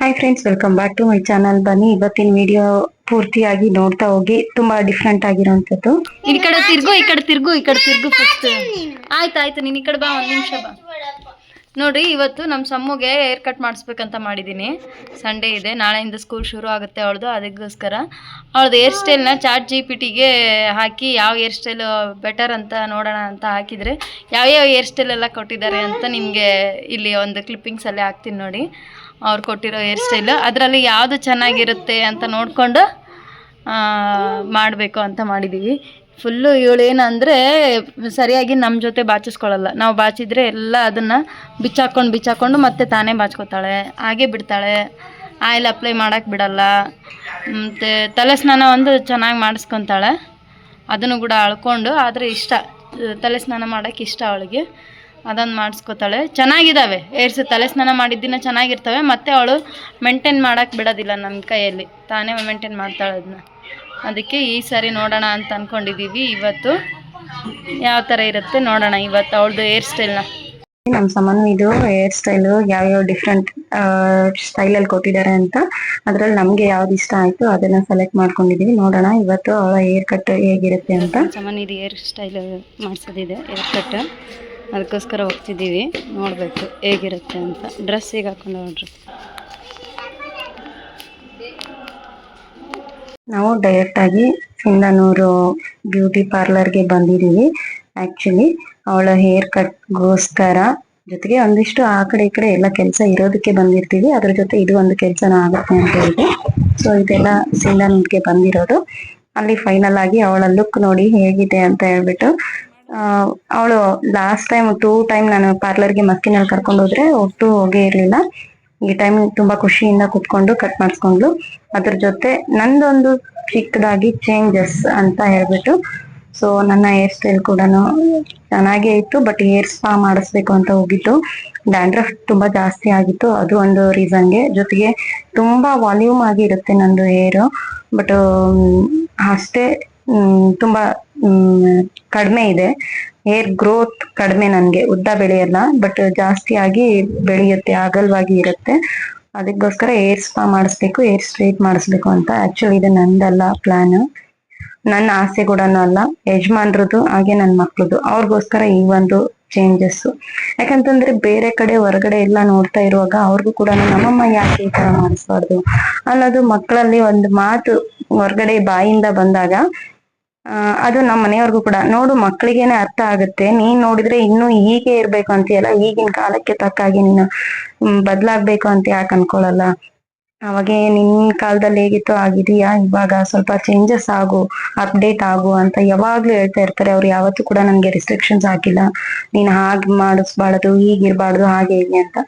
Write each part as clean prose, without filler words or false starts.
Hi friends, welcome back to my channel. ಬನ್ನಿ ಇವತ್ತಿನ video ಪೂರ್ತಿಯಾಗಿ ನೋಡ್ತಾ ಹೋಗಿ. ತುಂಬಾ ಡಿಫ್ರೆಂಟ್ ಆಗಿರೋಂಥದ್ದು. ಈ ಕಡೆ ತಿರ್ಗು ಫಸ್ಟ್. ಆಯ್ತು ನೀನ್ ಈ ಕಡೆ ಬಾ, ಒಂದ್ ನಿಮಿಷ ಬಾ. ನೋಡ್ರಿ, ಇವತ್ತು ನಮ್ಮ ಸಮ್ಮಗೆ ಹೇರ್ ಕಟ್ ಮಾಡಿಸ್ಬೇಕಂತ ಮಾಡಿದ್ದೀನಿ. ಸಂಡೇ ಇದೆ, ನಾಳೆಯಿಂದ ಸ್ಕೂಲ್ ಶುರು ಆಗುತ್ತೆ ಅವಳದು. ಅದಕ್ಕೋಸ್ಕರ ಅವಳದು ಹೇರ್ ಸ್ಟೈಲ್ನ ChatGPTಗೆ ಹಾಕಿ ಯಾವ ಹೇರ್ ಸ್ಟೈಲ್ ಬೆಟರ್ ಅಂತ ನೋಡೋಣ ಅಂತ ಹಾಕಿದರೆ ಯಾವ್ಯಾವ ಹೇರ್ ಸ್ಟೈಲ್ ಎಲ್ಲ ಕೊಟ್ಟಿದ್ದಾರೆ ಅಂತ ನಿಮಗೆ ಇಲ್ಲಿ ಒಂದು ಕ್ಲಿಪ್ಪಿಂಗ್ಸಲ್ಲೇ ಹಾಕ್ತೀನಿ ನೋಡಿ. ಅವ್ರು ಕೊಟ್ಟಿರೋ ಹೇರ್ ಸ್ಟೈಲು ಅದರಲ್ಲಿ ಯಾವುದು ಚೆನ್ನಾಗಿರುತ್ತೆ ಅಂತ ನೋಡಿಕೊಂಡು ಮಾಡಬೇಕು ಅಂತ ಮಾಡಿದ್ದೀವಿ. ಫುಲ್ಲು ಇವಳೇನಂದರೆ ಸರಿಯಾಗಿ ನಮ್ಮ ಜೊತೆ ಬಾಚಿಸ್ಕೊಳ್ಳಲ್ಲ. ನಾವು ಬಾಚಿದ್ರೆ ಎಲ್ಲ ಅದನ್ನು ಬಿಚ್ಚಾಕೊಂಡು ಮತ್ತೆ ತಾನೇ ಬಾಚ್ಕೋತಾಳೆ, ಹಾಗೆ ಬಿಡ್ತಾಳೆ. ಆಯಿಲ್ ಅಪ್ಲೈ ಮಾಡೋಕ್ಕೆ ಬಿಡಲ್ಲ. ಮತ್ತು ತಲೆ ಸ್ನಾನ ಒಂದು ಚೆನ್ನಾಗಿ ಮಾಡಿಸ್ಕೊತಾಳೆ, ಅದನ್ನು ಕೂಡ ಅಳ್ಕೊಂಡು. ಆದರೆ ಇಷ್ಟ, ತಲೆ ಸ್ನಾನ ಮಾಡೋಕ್ಕೆ ಇಷ್ಟ ಅವಳಿಗೆ, ಅದನ್ನು ಮಾಡಿಸ್ಕೊತಾಳೆ. ಚೆನ್ನಾಗಿದ್ದಾವೆ ಏರ್ಸ್, ತಲೆ ಸ್ನಾನ ಮಾಡಿದ್ದಿನ ಚೆನ್ನಾಗಿರ್ತವೆ. ಮತ್ತು ಅವಳು ಮೇಂಟೈನ್ ಮಾಡೋಕ್ಕೆ ಬಿಡೋದಿಲ್ಲ ನಮ್ಮ ಕೈಯಲ್ಲಿ, ತಾನೇ ಮೇಂಟೈನ್ ಮಾಡ್ತಾಳೆ ಅದನ್ನ. ಅದಕ್ಕೆ ಈ ಸಾರಿ ನೋಡೋಣ ಅಂತ ಅಂದ್ಕೊಂಡಿದ್ದೀವಿ. ಇವತ್ತು ಯಾವ ಥರ ಇರುತ್ತೆ ನೋಡೋಣ ಇವತ್ತು ಅವಳದು ಹೇರ್ ಸ್ಟೈಲ್ನ. ನಮ್ಮ ಸಾಮಾನು ಇದು ಹೇರ್ ಸ್ಟೈಲು ಯಾವ್ಯಾವ ಡಿಫ್ರೆಂಟ್ ಸ್ಟೈಲಲ್ಲಿ ಕೊಟ್ಟಿದ್ದಾರೆ ಅಂತ. ಅದರಲ್ಲಿ ನಮಗೆ ಯಾವ್ದು ಇಷ್ಟ ಆಯಿತು ಅದನ್ನು ಸೆಲೆಕ್ಟ್ ಮಾಡ್ಕೊಂಡಿದ್ದೀವಿ. ನೋಡೋಣ ಇವತ್ತು ಅವಳ ಹೇರ್ ಕಟ್ ಹೇಗಿರುತ್ತೆ ಅಂತ. ಸಾಮಾನು ಇದು ಹೇರ್ ಸ್ಟೈಲ್ ಮಾಡಿಸೋದಿದೆ, ಹೇರ್ ಕಟ್. ಅದಕ್ಕೋಸ್ಕರ ಹೋಗ್ತಿದ್ದೀವಿ, ನೋಡಬೇಕು ಹೇಗಿರುತ್ತೆ ಅಂತ. ಡ್ರೆಸ್ ಹೇಗೆ ಹಾಕೊಂಡು ನೋಡ್ರಿ. ನಾವು ಡೈರೆಕ್ಟಾಗಿ ಸಿಂಧನೂರು ಬ್ಯೂಟಿ ಪಾರ್ಲರ್ಗೆ ಬಂದಿದ್ದೀವಿ. ಆ್ಯಕ್ಚುಲಿ ಅವಳ ಹೇರ್ ಕಟ್ಗೋಸ್ಕರ, ಜೊತೆಗೆ ಒಂದಿಷ್ಟು ಆ ಕಡೆ ಈ ಕಡೆ ಎಲ್ಲ ಕೆಲಸ ಇರೋದಕ್ಕೆ ಬಂದಿರ್ತೀವಿ. ಅದ್ರ ಜೊತೆ ಇದು ಒಂದು ಕೆಲಸನೂ ಆಗುತ್ತೆ ಅಂತ ಹೇಳಿದೆ. ಸೊ ಇದೆಲ್ಲ ಸಿಂಧನೂರ್ಗೆ ಬಂದಿರೋದು. ಅಲ್ಲಿ ಫೈನಲ್ ಆಗಿ ಅವಳ ಲುಕ್ ನೋಡಿ ಹೇಗಿದೆ ಅಂತ ಹೇಳ್ಬಿಟ್ಟು, ಅವಳು ಲಾಸ್ಟ್ ಟೈಮ್ 2 ಟೈಮ್ ನಾನು ಪಾರ್ಲರ್ಗೆ ಮಸ್ಕಿನಲ್ಲಿ ಕರ್ಕೊಂಡು ಹೋದ್ರೆ ಒಟ್ಟು ಹೋಗೇ ಇರಲಿಲ್ಲ. ಈ ಟೈಮ್ ತುಂಬಾ ಖುಷಿಯಿಂದ ಕುತ್ಕೊಂಡು ಕಟ್ ಮಾಡಿಸ್ಕೊಂಡ್ಲು. ಅದ್ರ ಜೊತೆ ನಂದೊಂದು ಚಿಕ್ಕದಾಗಿ ಚೇಂಜಸ್ ಅಂತ ಹೇಳ್ಬಿಟ್ಟು, ಸೊ ನನ್ನ ಹೇರ್ ಸ್ಟೈಲ್ ಕೂಡ ಚೆನ್ನಾಗೇ ಇತ್ತು. ಬಟ್ ಹೇರ್ ಸ್ಪಾ ಮಾಡಿಸ್ಬೇಕು ಅಂತ ಹೋಗಿತ್ತು. ಡ್ಯಾಂಡ್ರಫ್ ತುಂಬಾ ಜಾಸ್ತಿ ಆಗಿತ್ತು, ಅದು ಒಂದು ರೀಸನ್ಗೆ. ಜೊತೆಗೆ ತುಂಬಾ ವಾಲ್ಯೂಮ್ ಆಗಿ ಇರುತ್ತೆ ನಂದು ಹೇರು, ಬಟ್ ಅಷ್ಟೇ ತುಂಬಾ ಕಡಿಮೆ ಇದೆ. ಹೇರ್ ಗ್ರೋತ್ ಕಡಿಮೆ, ನನಗೆ ಉದ್ದ ಬೆಳೆಯಲ್ಲ, ಬಟ್ ಜಾಸ್ತಿ ಆಗಿ ಬೆಳೆಯುತ್ತೆ, ಅಗಲವಾಗಿ ಇರುತ್ತೆ. ಅದಕ್ಕೋಸ್ಕರ ಹೇರ್ ಸ್ಪಾ ಮಾಡಿಸ್ಬೇಕು, ಹೇರ್ ಸ್ಟ್ರೈಟ್ ಮಾಡಿಸ್ಬೇಕು ಅಂತ. ಆಕ್ಚುಲಿ ಇದು ನಂದಲ್ಲ ಪ್ಲಾನ್, ನನ್ನ ಆಸೆ ಕೂಡ ಅಲ್ಲ, ಯಜಮಾನ್ರದ್ದು ಹಾಗೆ ನನ್ನ ಮಕ್ಳದ್ದು. ಅವ್ರಿಗೋಸ್ಕರ ಈ ಒಂದು ಚೇಂಜಸ್. ಯಾಕಂತಂದ್ರೆ ಬೇರೆ ಕಡೆ ಹೊರಗಡೆ ಎಲ್ಲ ನೋಡ್ತಾ ಇರುವಾಗ ಅವ್ರಿಗೂ ಕೂಡ ನಮ್ಮಮ್ಮ ಯಾಕೆ ಈ ತರ ಮಾಡಿಸ್ಬಾರ್ದು ಅನ್ನೋದು ಮಕ್ಕಳಲ್ಲಿ ಒಂದು ಮಾತು ಹೊರಗಡೆ ಬಾಯಿಂದ ಬಂದಾಗ ಅದು ನಮ್ಮ ಮನೆಯವ್ರಿಗೂ ಕೂಡ, ನೋಡು ಮಕ್ಕಳಿಗೇನೆ ಅರ್ಥ ಆಗುತ್ತೆ. ನೀನ್ ನೋಡಿದ್ರೆ ಇನ್ನು ಹೀಗೆ ಇರ್ಬೇಕು ಅಂತೀಯಲ್ಲ, ಈಗಿನ ಕಾಲಕ್ಕೆ ತಕ್ಕಾಗಿ ನೀನು ಬದ್ಲಾಗ್ಬೇಕು ಅಂತ ಯಾಕೆ ಅನ್ಕೊಳಲ್ಲ. ಅವಾಗೆ ನಿನ್ ಕಾಲದಲ್ಲಿ ಹೇಗಿತ್ತು ಆಗಿದೆಯಾ, ಇವಾಗ ಸ್ವಲ್ಪ ಚೇಂಜಸ್ ಆಗು, ಅಪ್ಡೇಟ್ ಆಗು ಅಂತ ಯಾವಾಗ್ಲೂ ಹೇಳ್ತಾ ಇರ್ತಾರೆ. ಅವ್ರು ಯಾವತ್ತೂ ಕೂಡ ನನ್ಗೆ ರಿಸ್ಟ್ರಿಕ್ಷನ್ಸ್ ಹಾಕಿಲ್ಲ, ನೀನ್ ಹಾಗೆ ಮಾಡಿಸ್ಬಾರ್ದು, ಹೀಗಿರ್ಬಾರ್ದು, ಹಾಗೆ ಹೀಗೆ ಅಂತ.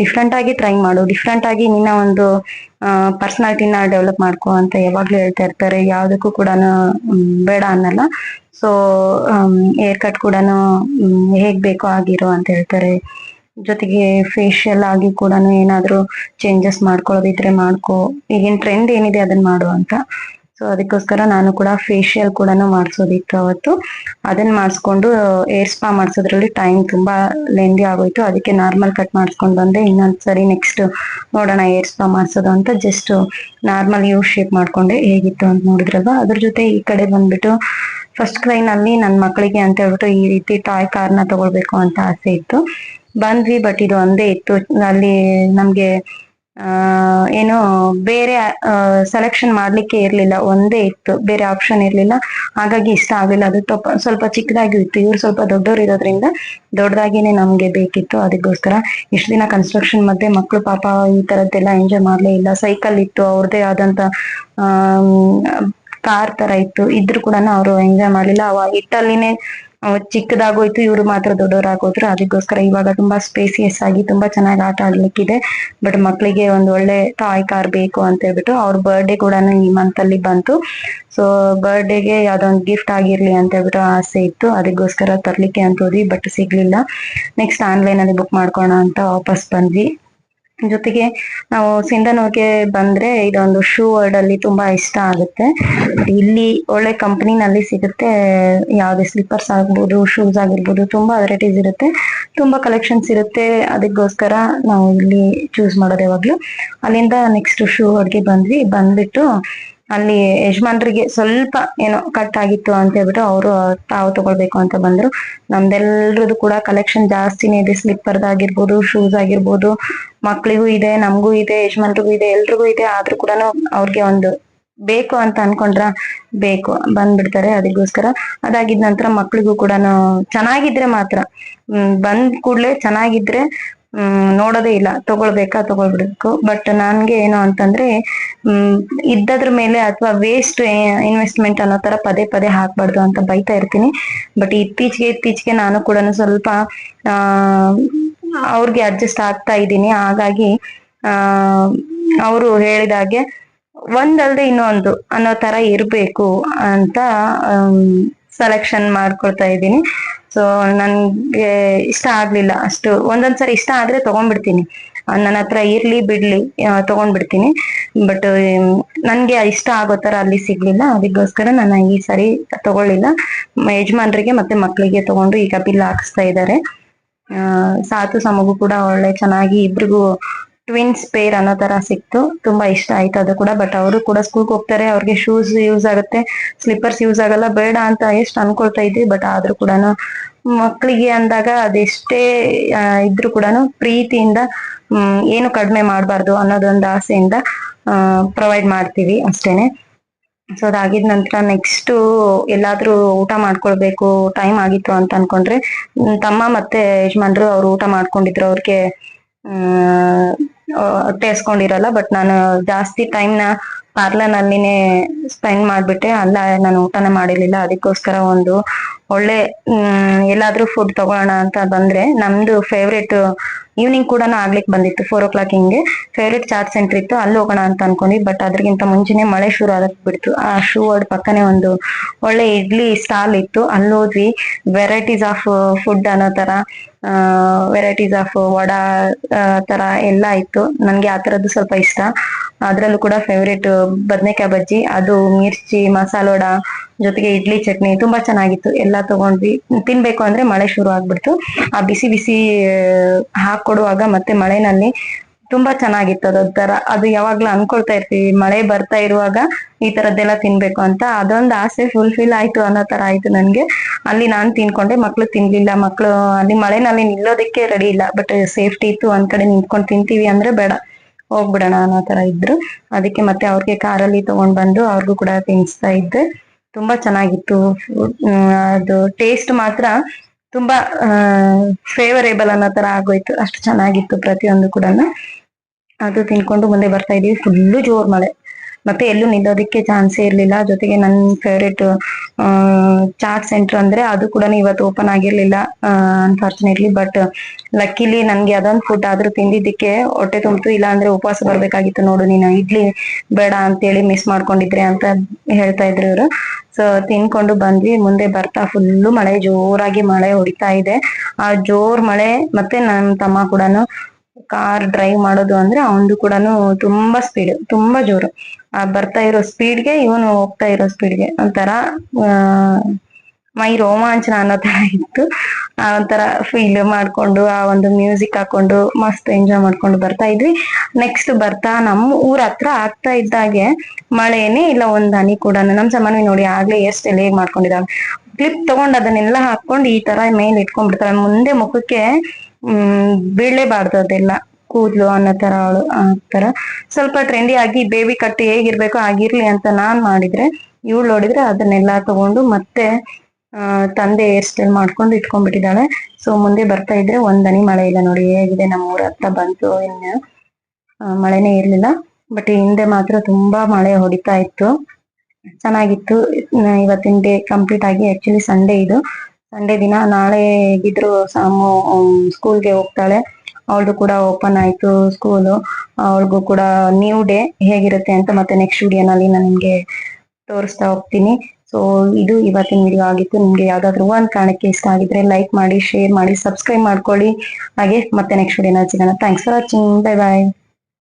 ಡಿಫ್ರೆಂಟ್ ಆಗಿ ಟ್ರೈ ಮಾಡು, ಡಿಫ್ರೆಂಟ್ ಆಗಿ ನಿನ್ನ ಒಂದು ಪರ್ಸನಾಲಿಟಿನ ಡೆವಲಪ್ ಮಾಡ್ಕೋ ಅಂತ ಯಾವಾಗ್ಲೂ ಹೇಳ್ತಾ ಇರ್ತಾರೆ. ಯಾವ್ದಕ್ಕೂ ಕೂಡ ಬೇಡ ಅನ್ನಲ್ಲ. ಸೊ ಹೇರ್ ಕಟ್ ಕೂಡ ಹೇಗ್ ಬೇಕೋ ಆಗಿರೋ ಅಂತ ಹೇಳ್ತಾರೆ. ಜೊತೆಗೆ ಫೇಶಿಯಲ್ ಆಗಿ ಕೂಡ ಏನಾದ್ರು ಚೇಂಜಸ್ ಮಾಡ್ಕೊಳ್ಳೋದಿದ್ರೆ ಮಾಡ್ಕೋ, ಈಗಿನ ಟ್ರೆಂಡ್ ಏನಿದೆ ಅದನ್ನ ಮಾಡು ಅಂತ. ಸೊ ಅದಕ್ಕೋಸ್ಕರ ನಾನು ಕೂಡ ಫೇಶಿಯಲ್ ಕೂಡ ಮಾಡಿಸೋದಿತ್ತು ಅವತ್ತು. ಅದನ್ನ ಮಾಡಿಸ್ಕೊಂಡು ಹೇರ್ ಸ್ಪಾ ಮಾಡಿಸೋದ್ರಲ್ಲಿ ಟೈಮ್ ತುಂಬಾ ಲೆಂದಿ ಆಗೋಯ್ತು. ಅದಕ್ಕೆ ನಾರ್ಮಲ್ ಕಟ್ ಮಾಡಿಸ್ಕೊಂಡು ಬಂದೆ. ಇನ್ನೊಂದ್ಸರಿ ನೆಕ್ಸ್ಟ್ ನೋಡೋಣ ಹೇರ್ ಸ್ಪಾ ಮಾಡಿಸೋದು ಅಂತ ಜಸ್ಟ್ ನಾರ್ಮಲ್ ಯು ಶೇಪ್ ಮಾಡ್ಕೊಂಡೆ. ಹೇಗಿತ್ತು ಅಂತ ನೋಡಿದ್ರಲ್ವಾ. ಅದ್ರ ಜೊತೆ ಈ ಕಡೆ ಬಂದ್ಬಿಟ್ಟು ಫಸ್ಟ್ ಕ್ರೈನಲ್ಲಿ ನನ್ನ ಮಕ್ಕಳಿಗೆ ಅಂತ ಹೇಳ್ಬಿಟ್ಟು ಈ ರೀತಿ ಟಾಯ್ ಕಾರ್ನ ತಗೊಳ್ಬೇಕು ಅಂತ ಆಸೆ ಇತ್ತು. ಬಂದ್ವಿ, ಬಟ್ ಇದು ಒಂದೇ ಇತ್ತು ಅಲ್ಲಿ. ನಮ್ಗೆ ಏನು ಬೇರೆ ಸೆಲೆಕ್ಷನ್ ಮಾಡ್ಲಿಕ್ಕೆ ಇರ್ಲಿಲ್ಲ, ಒಂದೇ ಇತ್ತು, ಬೇರೆ ಆಪ್ಷನ್ ಇರ್ಲಿಲ್ಲ. ಹಾಗಾಗಿ ಇಷ್ಟ ಆಗ್ಲಿಲ್ಲ. ಅದು ಸ್ವಲ್ಪ ಚಿಕ್ಕದಾಗಿ ಇತ್ತು. ಇವ್ರು ಸ್ವಲ್ಪ ದೊಡ್ಡವ್ರು ಇರೋದ್ರಿಂದ ದೊಡ್ಡದಾಗಿನೇ ನಮ್ಗೆ ಬೇಕಿತ್ತು. ಅದಕ್ಕೋಸ್ಕರ ಇಷ್ಟು ದಿನ ಕನ್ಸ್ಟ್ರಕ್ಷನ್ ಮಧ್ಯೆ ಮಕ್ಳು ಪಾಪ ಈ ತರದ್ದೆಲ್ಲ ಎಂಜಾಯ್ ಮಾಡ್ಲೇ ಇಲ್ಲ. ಸೈಕಲ್ ಇತ್ತು, ಅವ್ರದೇ ಆದಂತ ಕಾರ್ ತರ ಇತ್ತು, ಇದ್ರು ಕೂಡ ಅವರು ಎಂಜಾಯ್ ಮಾಡ್ಲಿಲ್ಲ. ಅವಾಗ ಇಟ್ಟಲ್ಲಿನೇ ಚಿಕ್ಕದಾಗೋಯ್ತು, ಇವ್ರು ಮಾತ್ರ ದೊಡ್ಡವರಾಗೋದ್ರು. ಅದಕ್ಕೋಸ್ಕರ ಇವಾಗ ತುಂಬಾ ಸ್ಪೇಸಿಯಸ್ ಆಗಿ ತುಂಬಾ ಚೆನ್ನಾಗಿ ಆಟ ಆಡ್ಲಿಕ್ಕಿದೆ. ಬಟ್ ಮಕ್ಳಿಗೆ ಒಂದ್ ಒಳ್ಳೆ ಟಾಯ್ ಕಾರ್ ಬೇಕು ಅಂತ ಹೇಳ್ಬಿಟ್ಟು, ಅವ್ರ ಬರ್ಡೇ ಕೂಡ ಈ ಮಂತ್ ಅಲ್ಲಿ ಬಂತು. ಸೊ ಬರ್ಡೇಗೆ ಯಾವ್ದೊಂದು ಗಿಫ್ಟ್ ಆಗಿರ್ಲಿ ಅಂತ ಹೇಳ್ಬಿಟ್ಟು ಆಸೆ ಇತ್ತು. ಅದಕ್ಕೋಸ್ಕರ ತರ್ಲಿಕ್ಕೆ ಅಂತ ಹೋದ್ವಿ, ಬಟ್ ಸಿಗ್ಲಿಲ್ಲ. ನೆಕ್ಸ್ಟ್ ಆನ್ಲೈನ್ ಅಲ್ಲಿ ಬುಕ್ ಮಾಡ್ಕೋಣ ಅಂತ ವಾಪಸ್ ಬಂದ್ವಿ. ಜೊತೆಗೆ ನಾವು ಸಿಂಧನೂರ್ಗೆ ಬಂದ್ರೆ ಇದೊಂದು ಶೂ ವರ್ಡ್ ಅಲ್ಲಿ ತುಂಬಾ ಇಷ್ಟ ಆಗುತ್ತೆ. ಇಲ್ಲಿ ಒಳ್ಳೆ ಕಂಪನಿನಲ್ಲಿ ಸಿಗುತ್ತೆ. ಯಾವ್ದೇ ಸ್ಲಿಪ್ಪರ್ಸ್ ಆಗ್ಬೋದು, ಶೂಸ್ ಆಗಿರ್ಬೋದು, ತುಂಬಾ ವೆರೈಟೀಸ್ ಇರುತ್ತೆ, ತುಂಬಾ ಕಲೆಕ್ಷನ್ಸ್ ಇರುತ್ತೆ. ಅದಕ್ಕೋಸ್ಕರ ನಾವು ಇಲ್ಲಿ ಚೂಸ್ ಮಾಡೋದು ಯಾವಾಗ್ಲೂ. ಅಲ್ಲಿಂದ ನೆಕ್ಸ್ಟ್ ಶೂ ವರ್ಡ್ಗೆ ಬಂದ್ಬಿಟ್ಟು ಅಲ್ಲಿ ಯಜಮಾನ್ರಿಗೆ ಸ್ವಲ್ಪ ಏನೋ ಕಟ್ ಆಗಿತ್ತು ಅಂತ ಹೇಳ್ಬಿಟ್ಟು ಅವರು ತಾವು ತಗೊಳ್ಬೇಕು ಅಂತ ಬಂದ್ರು. ನಮ್ದೆಲ್ರದ್ದು ಕೂಡ ಕಲೆಕ್ಷನ್ ಜಾಸ್ತಿನೇ ಇದೆ, ಸ್ಲಿಪ್ಪರ್ದ್ ಆಗಿರ್ಬೋದು, ಶೂಸ್ ಆಗಿರ್ಬೋದು, ಮಕ್ಳಿಗೂ ಇದೆ, ನಮಗೂ ಇದೆ, ಯಜಮಾನ್ರಿಗೂ ಇದೆ, ಎಲ್ರಿಗೂ ಇದೆ. ಆದ್ರೂ ಕೂಡ ಅವ್ರಿಗೆ ಒಂದು ಬೇಕು ಅಂತ ಅನ್ಕೊಂಡ್ರ ಬೇಕು ಬಂದ್ಬಿಡ್ತಾರೆ. ಅದಕ್ಕೋಸ್ಕರ ಅದಾಗಿದ ನಂತರ ಮಕ್ಳಿಗೂ ಕೂಡ ಚೆನ್ನಾಗಿದ್ರೆ ಮಾತ್ರ ಬಂದ್ ಕೂಡ್ಲೆ ಚೆನ್ನಾಗಿದ್ರೆ ನೋಡೋದೇ ಇಲ್ಲ, ತಗೊಳ್ಬಿಡ್ಬೇಕು. ಬಟ್ ನನ್ಗೆ ಏನು ಅಂತಂದ್ರೆ ಇದ್ದದ್ರ ಮೇಲೆ ಅಥವಾ ವೇಸ್ಟ್ ಇನ್ವೆಸ್ಟ್ಮೆಂಟ್ ಅನ್ನೋ ತರ ಪದೇ ಪದೇ ಹಾಕ್ಬಾರ್ದು ಅಂತ ಬೈತಾ ಇರ್ತೀನಿ. ಬಟ್ ಇತ್ತೀಚೆಗೆ ನಾನು ಕೂಡ ಸ್ವಲ್ಪ ಅವ್ರಿಗೆ ಅಡ್ಜಸ್ಟ್ ಆಗ್ತಾ ಇದ್ದೀನಿ. ಹಾಗಾಗಿ ಅವರು ಹೇಳಿದಾಗೆ ಒಂದಲ್ದೆ ಇನ್ನೊಂದು ಅನ್ನೋ ತರ ಇರ್ಬೇಕು ಅಂತ ಸೆಲೆಕ್ಷನ್ ಮಾಡ್ಕೊಳ್ತಾ ಇದ್ದೀನಿ. ಸೊ ನನ್ಗೆ ಇಷ್ಟ ಆಗ್ಲಿಲ್ಲ ಅಷ್ಟು. ಒಂದೊಂದ್ಸರಿ ಇಷ್ಟ ಆದ್ರೆ ತಗೊಂಡ್ಬಿಡ್ತೀನಿ, ನನ್ನ ಹತ್ರ ಇರ್ಲಿ ಬಿಡ್ಲಿ ತಗೊಂಡ್ಬಿಡ್ತೀನಿ. ಬಟ್ ನನ್ಗೆ ಇಷ್ಟ ಆಗೋ ತರ ಅಲ್ಲಿ ಸಿಗ್ಲಿಲ್ಲ. ಅದಕ್ಕೋಸ್ಕರ ನಾನು ಈ ಸರಿ ತಗೊಳ್ಳಿಲ್ಲ. ಯಜಮಾನ್ರಿಗೆ ಮತ್ತೆ ಮಕ್ಳಿಗೆ ತಗೊಂಡು ಈಗ ಬಿಲ್ ಹಾಕಿಸ್ತಾ ಇದ್ದಾರೆ. ಸಾತು ಸಮಗು ಕೂಡ ಒಳ್ಳೆ ಚೆನ್ನಾಗಿ ಇಬ್ರಿಗೂ ಟ್ವಿನ್ಸ್ ಪೇರ್ ಅನ್ನೋ ತರ ಸಿಕ್ತು. ತುಂಬಾ ಇಷ್ಟ ಆಯ್ತು ಅದು ಕೂಡ. ಬಟ್ ಅವರು ಕೂಡ ಸ್ಕೂಲ್ಗೆ ಹೋಗ್ತಾರೆ, ಅವ್ರಿಗೆ ಶೂಸ್ ಯೂಸ್ ಆಗುತ್ತೆ, ಸ್ಲಿಪ್ಪರ್ಸ್ ಯೂಸ್ ಆಗಲ್ಲ, ಬೇಡ ಅಂತ ಎಷ್ಟು ಅನ್ಕೊಳ್ತಾ ಇದ್ವಿ. ಬಟ್ ಆದ್ರೂ ಕೂಡ ಮಕ್ಕಳಿಗೆ ಅಂದಾಗ ಅದೆಷ್ಟೇ ಇದ್ರು ಕೂಡ ಪ್ರೀತಿಯಿಂದ ಏನು ಕಡಿಮೆ ಮಾಡಬಾರ್ದು ಅನ್ನೋದೊಂದು ಆಸೆಯಿಂದ ಪ್ರೊವೈಡ್ ಮಾಡ್ತೀವಿ ಅಷ್ಟೇನೆ. ಸೊ ಅದಾಗಿದ ನಂತರ ನೆಕ್ಸ್ಟ್ ಎಲ್ಲಾದ್ರೂ ಊಟ ಮಾಡ್ಕೊಳ್ಬೇಕು ಟೈಮ್ ಆಗಿತ್ತು ಅಂತ ಅನ್ಕೊಂಡ್ರೆ ತಮ್ಮ ಮತ್ತೆ ಯಜಮಾನ್ರು ಅವ್ರು ಊಟ ಮಾಡ್ಕೊಂಡಿದ್ರು. ಅವ್ರಿಗೆ ಟೇಸ್ಕೊಂಡಿರಲ್ಲ. ಬಟ್ ನಾನು ಜಾಸ್ತಿ ಟೈಮ್ನ ಪಾರ್ಲರ್ ನಲ್ಲಿನೇ ಸ್ಪೆಂಡ್ ಮಾಡ್ಬಿಟ್ಟೆ. ಅಲ್ಲ ನಾನು ಊಟನೇ ಮಾಡಿರ್ಲಿಲ್ಲ. ಅದಕ್ಕೋಸ್ಕರ ಒಂದು ಒಳ್ಳೆ ಎಲ್ಲಾದ್ರೂ ಫುಡ್ ತಗೊಳ್ಳೋಣ ಅಂತ ಬಂದ್ರೆ ನಮ್ದು ಫೇವ್ರೇಟ್ ಈವ್ನಿಂಗ್ ಕೂಡ ಆಗ್ಲಿಕ್ಕೆ ಬಂದಿತ್ತು. 4 o'clock ಹಿಂಗೆ ಫೇವ್ರೇಟ್ ಚಾಟ್ ಸೆಂಟರ್ ಇತ್ತು, ಅಲ್ಲಿ ಹೋಗೋಣ ಅಂತ ಅನ್ಕೊಂಡ್ವಿ. ಬಟ್ ಅದ್ರಗಿಂತ ಮುಂಚೆನೆ ಮಳೆ ಶುರು ಆಗಕ್ ಬಿಡ್ತು. ಆ ಶೂ ವರ್ಡ್ ಪಕ್ಕನೆ ಒಂದು ಒಳ್ಳೆ ಇಡ್ಲಿ ಸ್ಟಾಲ್ ಇತ್ತು, ಅಲ್ಲಿ ಹೋದ್ವಿ. ವೆರೈಟೀಸ್ ಆಫ್ ಫುಡ್ ಅನ್ನೋ ತರ ವೆರೈಟೀಸ್ ಆಫ್ ವಡಾ ತರ ಎಲ್ಲ ಇತ್ತು. ನನ್ಗೆ ಆ ತರದ್ದು ಸ್ವಲ್ಪ ಇಷ್ಟ. ಅದ್ರಲ್ಲೂ ಕೂಡ ಫೇವ್ರೇಟ್ ಬದ್ನೆಕಾಯಿ ಬಜ್ಜಿ, ಅದು ಮಿರ್ಚಿ ಮಸಾಲೆ ವಡಾ ಜೊತೆಗೆ ಇಡ್ಲಿ ಚಟ್ನಿ ತುಂಬಾ ಚೆನ್ನಾಗಿತ್ತು. ಎಲ್ಲ ತಗೊಂಡ್ವಿ. ತಿನ್ಬೇಕು ಅಂದ್ರೆ ಮಳೆ ಶುರು ಆಗ್ಬಿಡ್ತು. ಆ ಬಿಸಿ ಬಿಸಿ ಹಾಕೊಡುವಾಗ ಮತ್ತೆ ಮಳೆನಲ್ಲಿ ತುಂಬಾ ಚೆನ್ನಾಗಿತ್ತು. ಅದೊಂಥರ ಅದು ಯಾವಾಗ್ಲೂ ಅನ್ಕೊಳ್ತಾ ಇರ್ತೀವಿ, ಮಳೆ ಬರ್ತಾ ಇರುವಾಗ ಈ ತರದ್ದೆಲ್ಲ ತಿನ್ಬೇಕು ಅಂತ. ಅದೊಂದು ಆಸೆ ಫುಲ್ಫಿಲ್ ಆಯ್ತು ಅನ್ನೋ ತರ ಆಯ್ತು ನನ್ಗೆ. ಅಲ್ಲಿ ನಾನ್ ತಿನ್ಕೊಂಡೆ, ಮಕ್ಳು ತಿನ್ಲಿಲ್ಲ. ಮಕ್ಳು ಅಲ್ಲಿ ಮಳೆನಲ್ಲಿ ನಿಲ್ಲೋದಕ್ಕೆ ರೆಡಿ ಇಲ್ಲ. ಬಟ್ ಸೇಫ್ಟಿ ಇತ್ತು, ಒಂದ್ ಕಡೆ ನಿಂತ್ಕೊಂಡು ತಿಂತೀವಿ ಅಂದ್ರೆ ಬೇಡ ಹೋಗ್ಬಿಡೋಣ ಅನ್ನೋ ತರ ಇದ್ರು. ಅದಕ್ಕೆ ಮತ್ತೆ ಅವ್ರಿಗೆ ಕಾರಲ್ಲಿ ತಗೊಂಡ್ ಬಂದು ಅವ್ರಿಗೂ ಕೂಡ ತಿನ್ನಿಸ್ತಾ ಇದ್ದೆ. ತುಂಬಾ ಚೆನ್ನಾಗಿತ್ತು. ಅದು ಟೇಸ್ಟ್ ಮಾತ್ರ ತುಂಬಾ ಫೇವರೇಬಲ್ ಅನ್ನೋ ತರ ಆಗೋಯ್ತು, ಅಷ್ಟು ಚೆನ್ನಾಗಿತ್ತು ಪ್ರತಿಯೊಂದು ಕೂಡ. ಅದು ತಿನ್ಕೊಂಡು ಮುಂದೆ ಬರ್ತಾ ಇದೀವಿ. ಫುಲ್ಲು ಜೋರ್ ಮಳೆ, ಮತ್ತೆ ಎಲ್ಲೂ ನಿಲ್ಲೋದಿಕ್ಕೆ ಚಾನ್ಸೇ ಇರ್ಲಿಲ್ಲ. ಜೊತೆಗೆ ನನ್ ಫೇವ್ರೇಟ್ ಚಾಟ್ ಸೆಂಟರ್ ಅಂದ್ರೆ ಅದು ಕೂಡ ಇವತ್ತು ಓಪನ್ ಆಗಿರ್ಲಿಲ್ಲ ಅನ್ಫಾರ್ಚುನೇಟ್ಲಿ. ಬಟ್ ಲಕ್ಕಿಲಿ ನನ್ಗೆ ಅದೊಂದು ಫುಡ್ ಆದ್ರೂ ತಿಂದಿದ್ದಕ್ಕೆ ಹೊಟ್ಟೆ ತುಂಬಿತು. ಇಲ್ಲ ಅಂದ್ರೆ ಉಪವಾಸ ಬರ್ಬೇಕಾಗಿತ್ತು ನೋಡು ನೀನು, ಇಡ್ಲಿ ಬೇಡ ಅಂತೇಳಿ ಮಿಸ್ ಮಾಡ್ಕೊಂಡಿದ್ರೆ ಅಂತ ಹೇಳ್ತಾ ಇದ್ರು ಇವರು. ಸೊ ತಿನ್ಕೊಂಡು ಬಂದ್ವಿ. ಮುಂದೆ ಬರ್ತಾ ಫುಲ್ಲು ಮಳೆ, ಜೋರಾಗಿ ಮಳೆ ಹೊಡಿತಾ ಇದೆ. ಆ ಜೋರ್ ಮಳೆ ಮತ್ತೆ ನನ್ ತಮ್ಮ ಕೂಡ ಕಾರ್ ಡ್ರೈವ್ ಮಾಡೋದು ಅಂದ್ರೆ ಅವನದು ಕೂಡ ತುಂಬಾ ಸ್ಪೀಡ್, ತುಂಬಾ ಜೋರು. ಆ ಬರ್ತಾ ಇರೋ ಸ್ಪೀಡ್ಗೆ ಇವನು ಹೋಗ್ತಾ ಇರೋ ಸ್ಪೀಡ್ಗೆ ಒಂಥರ ಮೈ ರೋಮಾಂಚನ ಅನ್ನೋ ತರ ಇತ್ತು. ಆ ಒಂಥರ ಫೀಲ್ ಮಾಡ್ಕೊಂಡು ಆ ಒಂದು ಮ್ಯೂಸಿಕ್ ಹಾಕೊಂಡು ಮಸ್ತ್ ಎಂಜಾಯ್ ಮಾಡ್ಕೊಂಡು ಬರ್ತಾ ಇದ್ವಿ. ನೆಕ್ಸ್ಟ್ ಬರ್ತಾ ನಮ್ಮ ಊರ್ ಹತ್ರ ಆಗ್ತಾ ಇದ್ದಾಗೆ ಮಳೆನೇ ಇಲ್ಲ, ಒಂದ್ ಹನಿ ಕೂಡ. ನಮ್ ಸಾಮಾನ್ಯ ನೋಡಿ ಆಗ್ಲೇ ಎಷ್ಟು ಹೇಗ್ ಮಾಡ್ಕೊಂಡಿದ್ದಾವೆ. ಕ್ಲಿಪ್ ತಗೊಂಡ್ ಅದನ್ನೆಲ್ಲ ಹಾಕೊಂಡು ಈ ತರ ಮೇಲೆ ಇಟ್ಕೊಂಡ್ಬಿಡ್ತಾಳೆ. ಮುಂದೆ ಮುಖಕ್ಕೆ ಬೀಳಲೇಬಾರ್ದು ಅದೆಲ್ಲ ಕೂದ್ಲು ಅನ್ನೋ ತರ ಅವಳು. ಆ ತರ ಸ್ವಲ್ಪ ಟ್ರೆಂಡಿ ಆಗಿ ಬೇಬಿ ಕಟ್ ಹೇಗಿರ್ಬೇಕು ಆಗಿರ್ಲಿ ಅಂತ ನಾನ್ ಮಾಡಿದ್ರೆ, ಇವಳು ನೋಡಿದ್ರೆ ಅದನ್ನೆಲ್ಲಾ ತಗೊಂಡು ಮತ್ತೆ ತಂದೆ ಹೇರ್ ಸ್ಟೈಲ್ ಮಾಡ್ಕೊಂಡು ಇಟ್ಕೊಂಡ್ಬಿಟ್ಟಿದ್ದಾಳೆ. ಸೊ ಮುಂದೆ ಬರ್ತಾ ಇದ್ರೆ ಒಂದನಿ ಮಳೆ ಇಲ್ಲ. ನೋಡಿ ಹೇಗಿದೆ ನಮ್ಮ ಊರ ಹತ್ರ ಬಂತು. ಇನ್ನು ಮಳೆನೇ ಇರ್ಲಿಲ್ಲ. ಬಟ್ ಹಿಂದೆ ಮಾತ್ರ ತುಂಬಾ ಮಳೆ ಹೊಡಿತಾ ಇತ್ತು, ಚೆನ್ನಾಗಿತ್ತು. ಇವತ್ತಿನ ಡೇ ಕಂಪ್ಲೀಟ್ ಆಗಿ, ಆಕ್ಚುಲಿ ಸಂಡೇ ಇದು. ಸಂಡೇ ದಿನ ನಾಳೆ ಹೇಗಿದ್ರು ಸಾಮು ಸ್ಕೂಲ್ಗೆ ಹೋಗ್ತಾಳೆ. ಅವಳದು ಕೂಡ ಓಪನ್ ಆಯ್ತು ಸ್ಕೂಲು. ಅವಳಿಗೂ ಕೂಡ ನ್ಯೂ ಡೇ ಹೇಗಿರುತ್ತೆ ಅಂತ ಮತ್ತೆ ನೆಕ್ಸ್ಟ್ ವಿಡಿಯೋನಲ್ಲಿ ನಾನು ನಿಮ್ಗೆ ತೋರಿಸ್ತಾ ಹೋಗ್ತೀನಿ. ಸೊ ಇದು ಇವತ್ತಿನ ವಿಡಿಯೋ ಆಗಿತ್ತು. ನಿಮ್ಗೆ ಯಾವ್ದಾದ್ರು ಒಂದ್ ಕಾರಣಕ್ಕೆ ಇಷ್ಟ ಆಗಿದ್ರೆ ಲೈಕ್ ಮಾಡಿ, ಶೇರ್ ಮಾಡಿ, ಸಬ್ಸ್ಕ್ರೈಬ್ ಮಾಡ್ಕೊಳ್ಳಿ. ಹಾಗೆ ಮತ್ತೆ ನೆಕ್ಸ್ಟ್ ವಿಡಿಯೋನ ಸಿಗೋಣ. Thanks for watching. Bye bye.